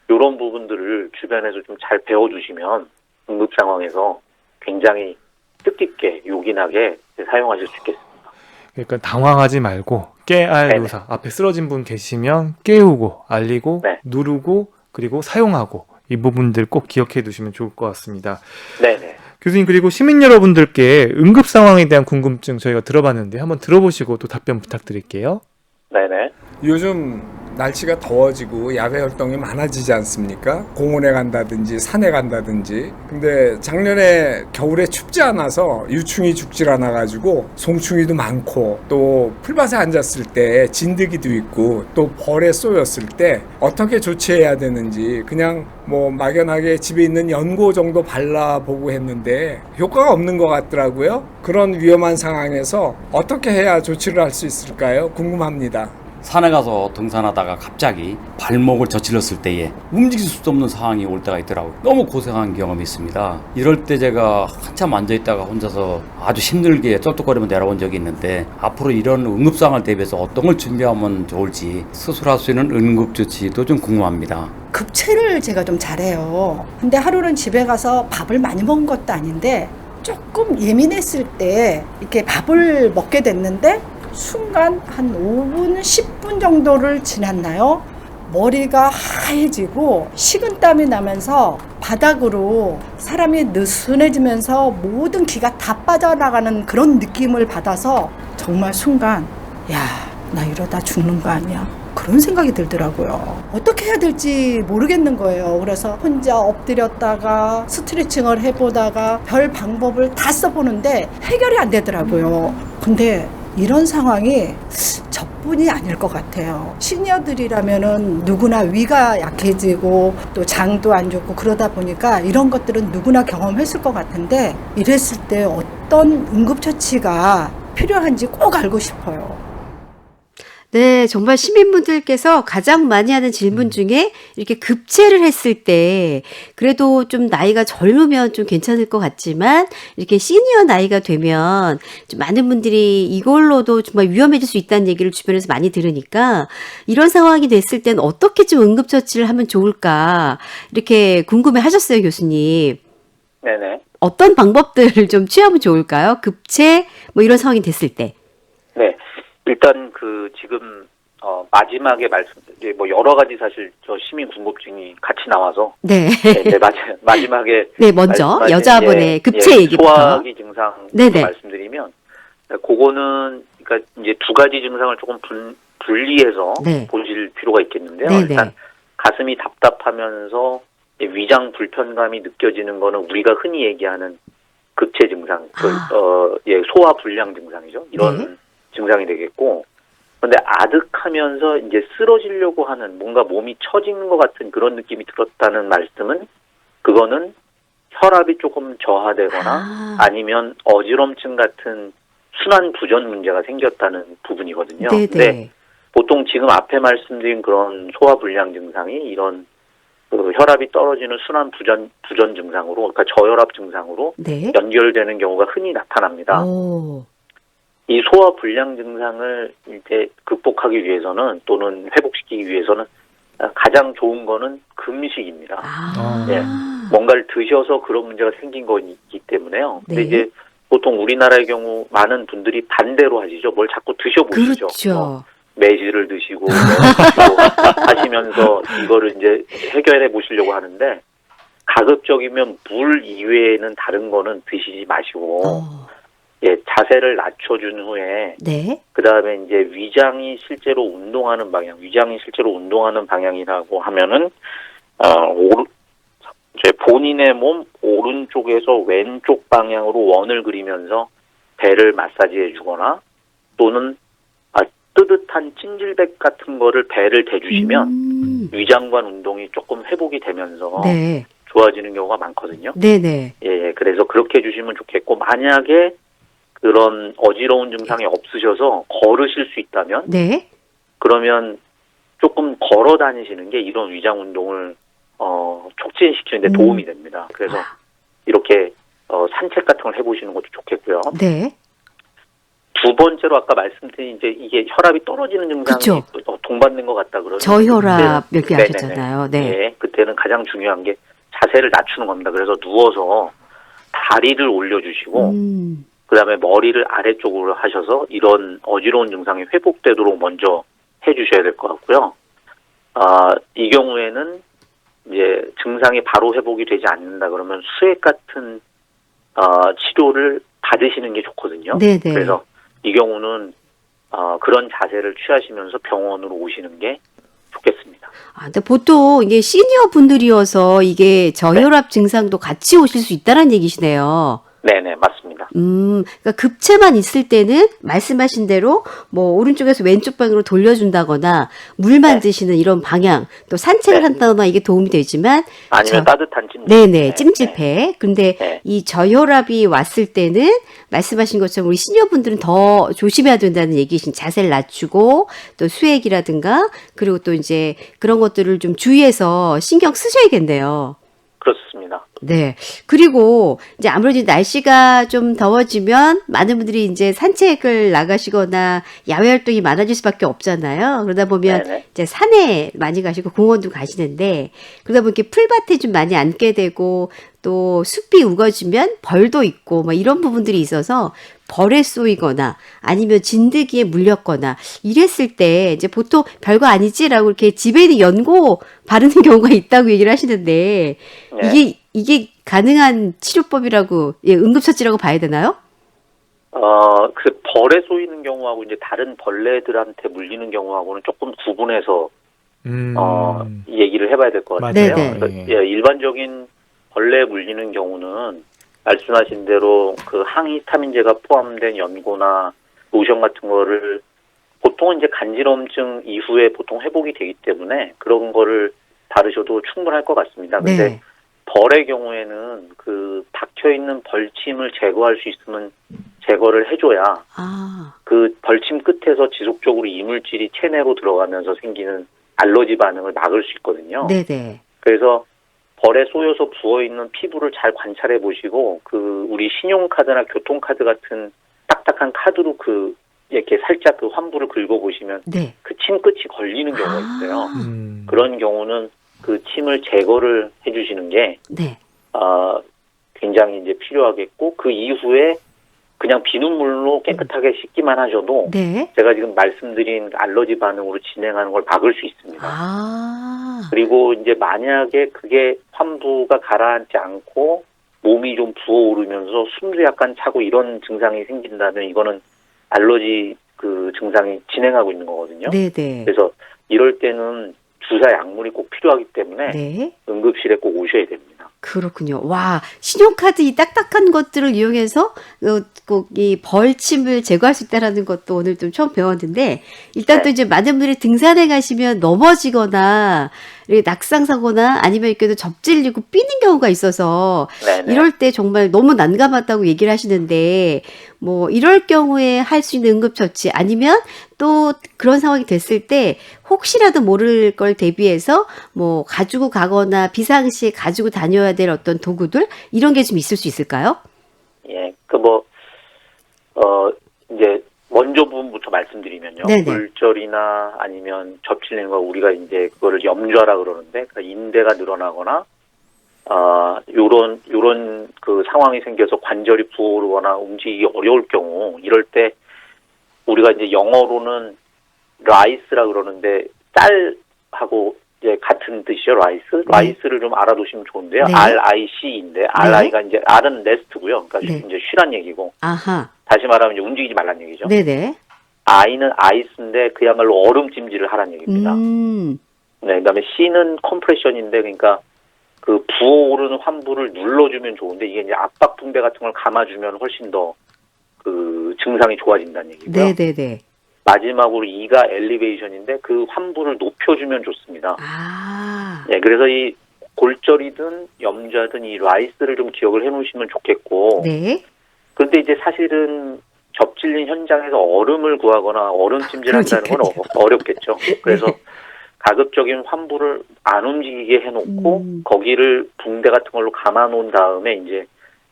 이런 부분들을 주변에서 좀 잘 배워두시면 응급 상황에서 굉장히 뜻깊게 요긴하게 사용하실 수 있겠습니다. 그러니까 당황하지 말고 깨알누사 앞에 쓰러진 분 계시면 깨우고 알리고 네. 누르고 그리고 사용하고 이 부분들 꼭 기억해 두시면 좋을 것 같습니다. 네네. 교수님 그리고 시민 여러분들께 응급 상황에 대한 궁금증 저희가 들어봤는데 한번 들어보시고 또 답변 부탁드릴게요. 네네. 요즘 날씨가 더워지고 야외 활동이 많아지지 않습니까? 공원에 간다든지 산에 간다든지. 근데 작년에 겨울에 춥지 않아서 유충이 죽질 않아가지고 송충이도 많고 또 풀밭에 앉았을 때 진드기도 있고 또 벌에 쏘였을 때 어떻게 조치해야 되는지 그냥 뭐 막연하게 집에 있는 연고 정도 발라보고 했는데 효과가 없는 것 같더라고요. 그런 위험한 상황에서 어떻게 해야 조치를 할 수 있을까요? 궁금합니다. 산에 가서 등산하다가 갑자기 발목을 저질렀을 때에 움직일 수도 없는 상황이 올 때가 있더라고요. 너무 고생한 경험이 있습니다. 이럴 때 제가 한참 앉아있다가 혼자서 아주 힘들게 쩔뚝거리며 내려온 적이 있는데 앞으로 이런 응급상황을 대비해서 어떤 걸 준비하면 좋을지 스스로 할 수 있는 응급조치도 좀 궁금합니다. 급체를 제가 좀 잘해요. 근데 하루는 집에 가서 밥을 많이 먹은 것도 아닌데 조금 예민했을 때 이렇게 밥을 먹게 됐는데 순간 한 5분, 10분 정도를 지났나요? 머리가 하얘지고 식은땀이 나면서 바닥으로 사람이 느슨해지면서 모든 기가 다 빠져나가는 그런 느낌을 받아서 정말 순간 야, 나 이러다 죽는 거 아니야? 그런 생각이 들더라고요. 어떻게 해야 될지 모르겠는 거예요. 그래서 혼자 엎드렸다가 스트레칭을 해보다가 별 방법을 다 써보는데 해결이 안 되더라고요. 근데 이런 상황이 저뿐이 아닐 것 같아요. 시니어들이라면은 누구나 위가 약해지고 또 장도 안 좋고 그러다 보니까 이런 것들은 누구나 경험했을 것 같은데 이랬을 때 어떤 응급처치가 필요한지 꼭 알고 싶어요. 네, 정말 시민분들께서 가장 많이 하는 질문 중에 이렇게 급체를 했을 때 그래도 좀 나이가 젊으면 좀 괜찮을 것 같지만 이렇게 시니어 나이가 되면 좀 많은 분들이 이걸로도 정말 위험해질 수 있다는 얘기를 주변에서 많이 들으니까 이런 상황이 됐을 땐 어떻게 좀 응급처치를 하면 좋을까 이렇게 궁금해 하셨어요, 교수님. 네네. 어떤 방법들을 좀 취하면 좋을까요? 급체 뭐 이런 상황이 됐을 때. 네. 일단 그 지금 마지막에 이제 뭐 여러 가지 사실 저 시민 궁금증이 같이 나와서 네. 네, 마지막에 네, 먼저 말씀하신, 여자분의 급체 얘기부터. 소화기 증상 네네. 말씀드리면 그거는 그러니까 이제 두 가지 증상을 조금 분리해서 네. 보실 필요가 있겠는데요. 네네. 일단 가슴이 답답하면서 위장 불편감이 느껴지는 거는 우리가 흔히 얘기하는 급체 증상, 소화 불량 증상이죠. 이런 네. 증상이 되겠고, 그런데 아득하면서 이제 쓰러지려고 하는 뭔가 몸이 처지는 것 같은 그런 느낌이 들었다는 말씀은 그거는 혈압이 조금 저하되거나 아니면 어지럼증 같은 순환 부전 문제가 생겼다는 부분이거든요. 네네. 근데 보통 지금 앞에 말씀드린 그런 소화 불량 증상이 이런 그 혈압이 떨어지는 순환 부전 증상으로, 그러니까 저혈압 증상으로 네. 연결되는 경우가 흔히 나타납니다. 오. 이 소화 불량 증상을 이제 극복하기 위해서는 또는 회복시키기 위해서는 가장 좋은 거는 금식입니다. 예. 뭔가를 드셔서 그런 문제가 생긴 거기 때문에요. 근데 네. 이제 보통 우리나라의 경우 많은 분들이 반대로 하시죠. 뭘 자꾸 드셔보시죠. 그렇죠. 매실을 드시고 뭐 드시고 하시면서 이거를 이제 해결해 보시려고 하는데 가급적이면 물 이외에는 다른 거는 드시지 마시고 예, 자세를 낮춰준 후에 네. 그다음에 이제 위장이 실제로 운동하는 방향이라고 하면은 이제 본인의 몸 오른쪽에서 왼쪽 방향으로 원을 그리면서 배를 마사지해 주거나 또는 뜨뜻한 찜질백 같은 거를 배를 대주시면 위장관 운동이 조금 회복이 되면서 네. 좋아지는 경우가 많거든요. 네네. 예, 그래서 그렇게 해주시면 좋겠고, 만약에 그런 어지러운 증상이 없으셔서 걸으실 수 있다면, 네. 그러면 조금 걸어 다니시는 게 이런 위장 운동을 촉진시키는 데 도움이 됩니다. 그래서 이렇게 산책 같은 걸 해보시는 것도 좋겠고요. 네. 두 번째로 아까 말씀드린 이제 이게 혈압이 떨어지는 증상이 그쵸. 동반된 것 같다 그러면 저혈압 그때는- 얘기하셨잖아요. 네네네. 네. 예, 그때는 가장 중요한 게 자세를 낮추는 겁니다. 그래서 누워서 다리를 올려주시고 그다음에 머리를 아래쪽으로 하셔서 이런 어지러운 증상이 회복되도록 먼저 해주셔야 될 것 같고요. 이 경우에는 이제 증상이 바로 회복이 되지 않는다 그러면 수액 같은 치료를 받으시는 게 좋거든요. 네네. 그래서 이 경우는 그런 자세를 취하시면서 병원으로 오시는 게 좋겠습니다. 근데 보통 이게 시니어 분들이어서 이게 저혈압 증상도 같이 오실 수 있다는 얘기시네요. 네네, 맞습니다. 그러니까 급체만 있을 때는 말씀하신 대로 뭐 오른쪽에서 왼쪽 방향으로 돌려준다거나 물만 네. 드시는 이런 방향, 또 산책을 네. 한다거나 이게 도움이 되지만 아니면 따뜻한 찜질. 네네, 찜질팩. 근데 네. 이 저혈압이 왔을 때는 말씀하신 것처럼 우리 시니어분들은 더 조심해야 된다는 얘기신 자세를 낮추고 또 수액이라든가 그리고 또 이제 그런 것들을 좀 주의해서 신경 쓰셔야겠네요. 그렇습니다. 네. 그리고 이제 아무래도 날씨가 좀 더워지면 많은 분들이 이제 산책을 나가시거나 야외 활동이 많아질 수밖에 없잖아요. 그러다 보면 네네. 이제 산에 많이 가시고 공원도 가시는데 그러다 보면 이렇게 풀밭에 좀 많이 앉게 되고 또 숲이 우거지면 벌도 있고 뭐 이런 부분들이 있어서 벌에 쏘이거나 아니면 진드기에 물렸거나 이랬을 때 이제 보통 별거 아니지라고 이렇게 집에 있는 연고 바르는 경우가 있다고 얘기를 하시는데 네. 이게 가능한 치료법이라고 응급처치라고 봐야 되나요? 그 벌에 쏘이는 경우하고 이제 다른 벌레들한테 물리는 경우하고는 조금 구분해서 얘기를 해봐야 될 것 같아요. 네네. 그러니까, 예, 일반적인 벌레에 물리는 경우는 말씀하신 대로 그 항히스타민제가 포함된 연고나 로션 같은 거를 보통은 이제 간지럼증 이후에 보통 회복이 되기 때문에 그런 거를 바르셔도 충분할 것 같습니다. 근데 네. 벌의 경우에는 그 박혀 있는 벌침을 제거할 수 있으면 제거를 해줘야 그 벌침 끝에서 지속적으로 이물질이 체내로 들어가면서 생기는 알러지 반응을 막을 수 있거든요. 네네. 그래서 벌에 쏘여서 부어있는 피부를 잘 관찰해 보시고 그 우리 신용카드나 교통카드 같은 딱딱한 카드로 그 이렇게 살짝 그 환부를 긁어보시면 네. 그 침 끝이 걸리는 경우가 있어요. 음. 그런 경우는 그 침을 제거를 해주시는 게 네. 굉장히 이제 필요하겠고 그 이후에 그냥 비눗물로 깨끗하게 씻기만 하셔도 네. 제가 지금 말씀드린 알러지 반응으로 진행하는 걸 막을 수 있습니다. 그리고 이제 만약에 그게 환부가 가라앉지 않고 몸이 좀 부어오르면서 숨도 약간 차고 이런 증상이 생긴다면 이거는 알러지 그 증상이 진행하고 있는 거거든요. 네네. 그래서 이럴 때는 주사 약물이 꼭 필요하기 때문에 네. 응급실에 꼭 오셔야 됩니다. 그렇군요. 와, 신용카드 이 딱딱한 것들을 이용해서 꼭 이 벌침을 제거할 수 있다라는 것도 오늘 좀 처음 배웠는데 일단 또 이제 많은 분들이 등산에 가시면 넘어지거나 이렇게 낙상사거나 아니면 이렇게 접질리고 삐는 경우가 있어서 네네. 이럴 때 정말 너무 난감하다고 얘기를 하시는데 뭐 이럴 경우에 할 수 있는 응급처치 아니면 또 그런 상황이 됐을 때 혹시라도 모를 걸 대비해서 뭐 가지고 가거나 비상시에 가지고 다녀야 될 어떤 도구들 이런 게 좀 있을 수 있을까요? 예, 이제 원조 부분부터 말씀드리면요. 네네. 굴절이나 아니면 접질리는 거 우리가 이제 그거를 염좌라 그러는데 그러니까 인대가 늘어나거나 요런 그 상황이 생겨서 관절이 부어오르거나 움직이기 어려울 경우 이럴 때 우리가 이제 영어로는 라이스라 그러는데 쌀하고 이제 같은 뜻이죠, 라이스. 라이스를 좀 알아두시면 좋은데요. 네. RIC인데 RI가 이제 R은 레스트고요. 그러니까 네. 이제 쉬란 얘기고. 아하. 다시 말하면 이제 움직이지 말란 얘기죠. 네네. I는 아이스인데 그야말로 얼음찜질을 하란 얘기입니다. 네, 그다음에 C는 컴프레션인데 그러니까 그 부어오르는 환부를 눌러주면 좋은데 이게 이제 압박 붕대 같은 걸 감아주면 훨씬 더 그 증상이 좋아진다는 얘기고요. 네네네. 마지막으로 E가 엘리베이션인데 그 환부를 높여주면 좋습니다. 아. 네, 그래서 이 골절이든 염좌든 이 라이스를 좀 기억을 해놓으시면 좋겠고. 네. 그런데 이제 사실은 접질린 현장에서 얼음을 구하거나 얼음 찜질한다는 건 어렵겠죠. 그래서 가급적인 환부를 안 움직이게 해놓고 거기를 붕대 같은 걸로 감아놓은 다음에 이제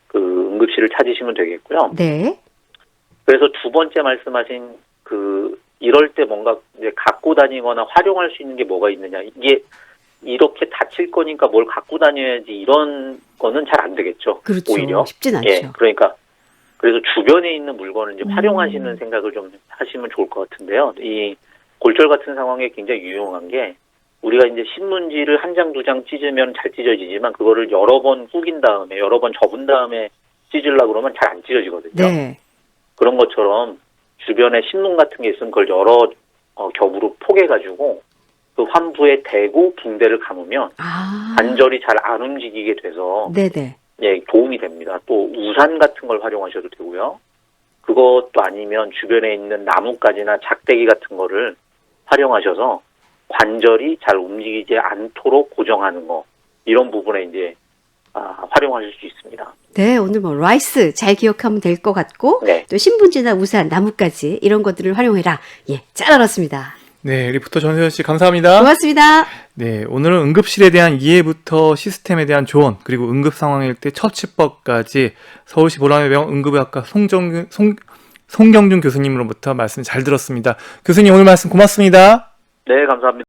그 응급실을 찾으시면 되겠고요. 네. 그래서 두 번째 말씀하신 그 이럴 때 뭔가 이제 갖고 다니거나 활용할 수 있는 게 뭐가 있느냐. 이게 이렇게 다칠 거니까 뭘 갖고 다녀야지 이런 거는 잘 안 되겠죠. 그렇죠. 오히려. 쉽진 않죠. 예, 그러니까 그래서 주변에 있는 물건을 이제 활용하시는 생각을 좀 하시면 좋을 것 같은데요. 이 골절 같은 상황에 굉장히 유용한 게 우리가 이제 신문지를 한 장, 두 장 찢으면 잘 찢어지지만 그거를 여러 번 후긴 다음에 여러 번 접은 다음에 찢으려고 그러면 잘 안 찢어지거든요. 네. 그런 것처럼 주변에 신문 같은 게 있으면 그걸 여러 겹으로 포개가지고 그 환부에 대고 붕대를 감으면 아. 관절이 잘 안 움직이게 돼서 네네. 예, 도움이 됩니다. 또 우산 같은 걸 활용하셔도 되고요. 그것도 아니면 주변에 있는 나뭇가지나 작대기 같은 거를 활용하셔서 관절이 잘 움직이지 않도록 고정하는 거 이런 부분에 이제 활용하실 수 있습니다. 네, 오늘 뭐 라이스 잘 기억하면 될 것 같고 네. 또 신문지나 우산, 나뭇가지 이런 것들을 활용해라. 예, 잘 알았습니다. 네, 리포터 전세현 씨 감사합니다. 고맙습니다. 네, 오늘은 응급실에 대한 이해부터 시스템에 대한 조언, 그리고 응급 상황일 때 처치법까지 서울시 보람의병원 응급의학과 송경준 교수님으로부터 말씀 잘 들었습니다. 교수님 오늘 말씀 고맙습니다. 네, 감사합니다.